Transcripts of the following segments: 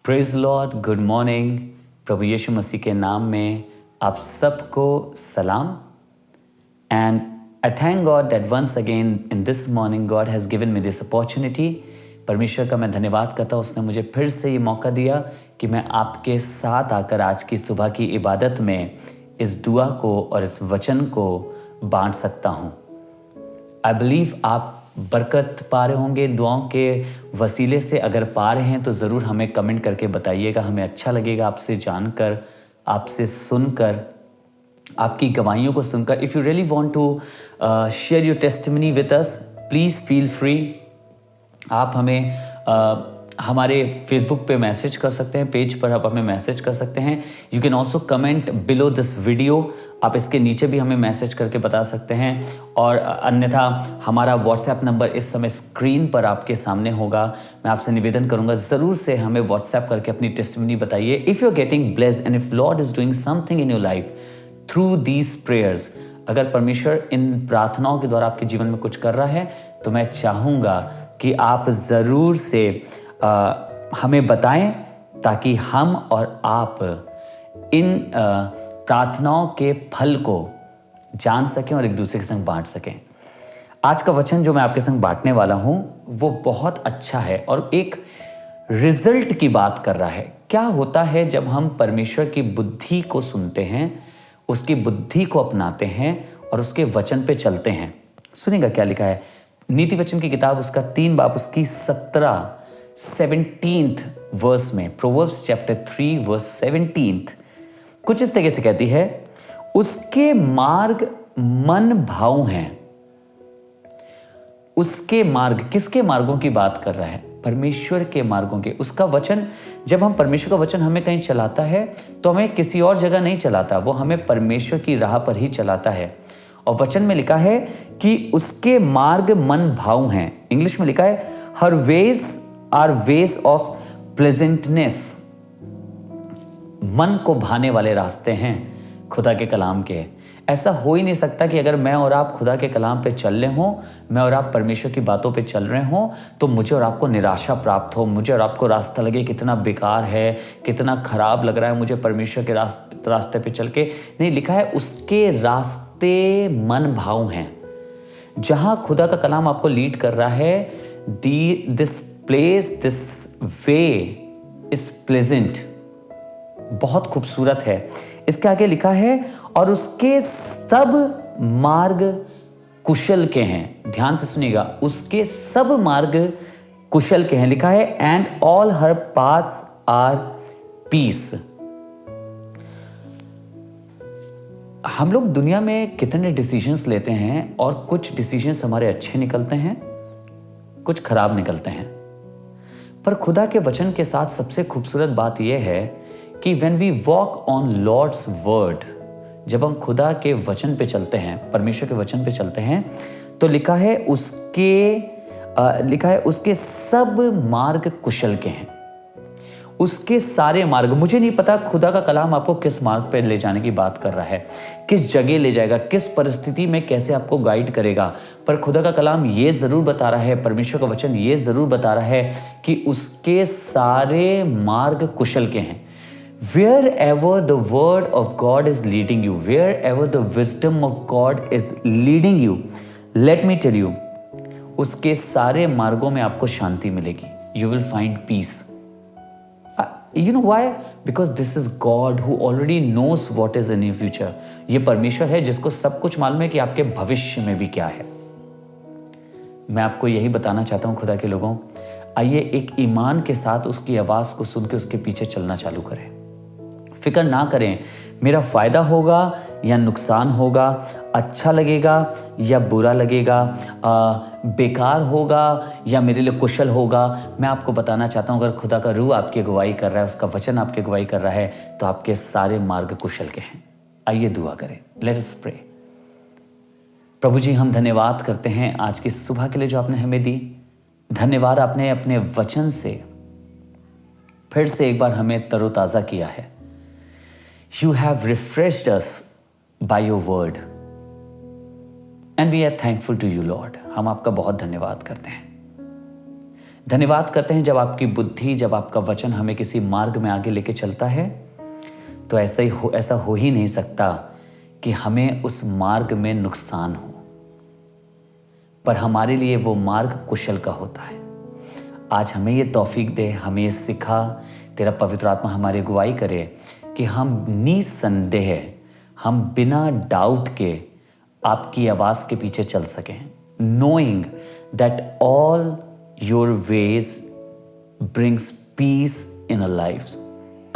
Praise Lord, good morning. प्रभु यीशु मसीह के नाम में आप सबको सलाम। And I thank God that once again in this morning God has given me this opportunity. परमेश्वर का मैं धन्यवाद करता हूँ, उसने मुझे फिर से ये मौका दिया कि मैं आपके साथ आकर आज की सुबह की इबादत में इस दुआ को और इस वचन को बांट सकता हूँ। आई बिलीव आप बरकत पा रहे होंगे दुआओं के वसीले से। अगर पा रहे हैं तो ज़रूर हमें कमेंट करके बताइएगा, हमें अच्छा लगेगा आपसे जानकर, आपसे सुनकर, आपकी गवाहियों को सुनकर। If you really want to share your testimony with us, please feel free. आप हमें हमारे फेसबुक पे मैसेज कर सकते हैं, पेज पर आप हमें मैसेज कर सकते हैं। You can also comment below this video. आप इसके नीचे भी हमें मैसेज करके बता सकते हैं। और अन्यथा हमारा व्हाट्सएप नंबर इस समय स्क्रीन पर आपके सामने होगा। मैं आपसे निवेदन करूंगा, ज़रूर से हमें व्हाट्सएप करके अपनी टेस्टिमनी बताइए। If you are getting blessed and if lord is doing something in your life through these prayers, अगर परमेश्वर इन प्रार्थनाओं के द्वारा आपके जीवन में कुछ कर रहा है तो मैं चाहूँगा कि आप ज़रूर से हमें बताएं, ताकि हम और आप इन प्रार्थनाओं के फल को जान सकें और एक दूसरे के संग बांट सकें। आज का वचन जो मैं आपके संग बांटने वाला हूं वो बहुत अच्छा है और एक रिजल्ट की बात कर रहा है। क्या होता है जब हम परमेश्वर की बुद्धि को सुनते हैं, उसकी बुद्धि को अपनाते हैं और उसके वचन पे चलते हैं। सुनिएगा क्या लिखा है नीति वचन की किताब, उसका 3 बाब, उसकी 17th वर्स में। प्रोवर्ब्स चैप्टर 3 वर्स 17 कुछ इस तरीके से कहती है, उसके मार्ग मन भाऊ हैं। उसके मार्ग, किसके मार्गों की बात कर रहा है? परमेश्वर के मार्गों के। उसका वचन, जब हम परमेश्वर का वचन हमें कहीं चलाता है तो हमें किसी और जगह नहीं चलाता, वो हमें परमेश्वर की राह पर ही चलाता है। और वचन में लिखा है कि उसके मार्ग मन भाऊ हैं। इंग्लिश में लिखा है, her ways are ways of pleasantness. मन को भाने वाले रास्ते हैं खुदा के कलाम के। ऐसा हो ही नहीं सकता कि अगर मैं और आप खुदा के कलाम पे चल रहे हों, मैं और आप परमेश्वर की बातों पे चल रहे हों, तो मुझे और आपको निराशा प्राप्त हो, मुझे और आपको रास्ता लगे कितना बेकार है, कितना खराब लग रहा है मुझे परमेश्वर के रास्ते पे चल के। नहीं, लिखा है उसके रास्ते मन भाऊ हैं। जहां खुदा का कलाम आपको लीड कर रहा है, this place, this way is pleasant, बहुत खूबसूरत है। इसके आगे लिखा है, और उसके सब मार्ग कुशल के हैं। ध्यान से सुनिएगा, उसके सब मार्ग कुशल के हैं। लिखा है, and all her paths are peace. हम लोग दुनिया में कितने डिसीजंस लेते हैं और कुछ डिसीजंस हमारे अच्छे निकलते हैं, कुछ खराब निकलते हैं। पर खुदा के वचन के साथ सबसे खूबसूरत बात यह है कि when we walk on Lord's word, जब हम खुदा के वचन पे चलते हैं, परमेश्वर के वचन पे चलते हैं, तो लिखा है उसके सब मार्ग कुशल के हैं। उसके सारे मार्ग। मुझे नहीं पता खुदा का कलाम आपको किस मार्ग पे ले जाने की बात कर रहा है, किस जगह ले जाएगा, किस परिस्थिति में कैसे आपको गाइड करेगा। पर खुदा का कलाम ये जरूर बता रहा है, परमेश्वर का वचन ये जरूर बता रहा है कि उसके सारे मार्ग कुशल के हैं। Wherever the word of God is leading you, wherever the wisdom of God is leading you, let me tell you, उसके सारे मार्गों में आपको शांति मिलेगी। You will find peace. You know why? Because this is God who already knows what is in your future. ये परमेश्वर है जिसको सब कुछ मालूम है कि आपके भविष्य में भी क्या है। मैं आपको यही बताना चाहता हूँ खुदा के लोगों, आइए एक ईमान के साथ उसकी आवाज को सुन के उसके पीछे चलना चालू करें। फिक्र ना करें मेरा फायदा होगा या नुकसान होगा, अच्छा लगेगा या बुरा लगेगा, बेकार होगा या मेरे लिए कुशल होगा। मैं आपको बताना चाहता हूं, अगर खुदा का रूह आपकी अगुवाई कर रहा है, उसका वचन आपकी अगुवाई कर रहा है, तो आपके सारे मार्ग कुशल के हैं। आइए दुआ करें। Let us pray. प्रभु जी, हम धन्यवाद करते हैं आज की सुबह के लिए जो आपने हमें दी। धन्यवाद, आपने अपने वचन से फिर से एक बार हमें तरोताजा किया है। You have refreshed us by your word and we are thankful to you, Lord. हम आपका बहुत धन्यवाद करते हैं। धन्यवाद करते हैं जब आपकी बुद्धि, जब आपका वचन हमें किसी मार्ग में आगे लेके चलता है तो ऐसा हो ही नहीं सकता कि हमें उस मार्ग में नुकसान हो, पर हमारे लिए वो मार्ग कुशल का होता है। आज हमें ये तौफीक दे, हमें ये सिखा, तेरा पवित्र आत्मा हमारी अगुवाई करे कि हम निसंदेह, हम बिना डाउट के आपकी आवाज़ के पीछे चल सकें, knowing that all your ways brings peace in a life.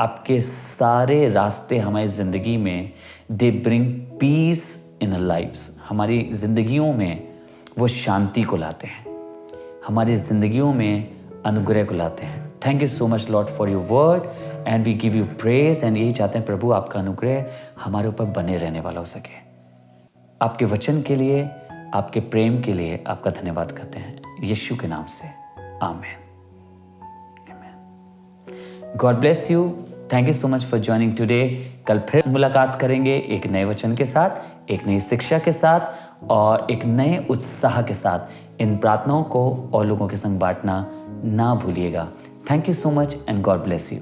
आपके सारे रास्ते हमारी ज़िंदगी में they bring peace in a life. हमारी ज़िंदगियों में वो शांति को लाते हैं, हमारी ज़िंदगियों में अनुग्रह को लाते हैं। Thank you so much lord for your word and we give you praise. एंड यही चाहते हैं प्रभु, आपका अनुग्रह हमारे ऊपर बने रहने वाला हो सके। आपके वचन के लिए, आपके प्रेम के लिए आपका धन्यवाद करते हैं यीशु के नाम से, आमीन। God bless you. Thank you so much for joining today. कल फिर मुलाकात करेंगे एक नए वचन के साथ, एक नई शिक्षा के साथ और एक नए उत्साह के साथ। इन प्रार्थनाओं को और लोगों के संग बांटना ना भूलिएगा। Thank you so much and God bless you.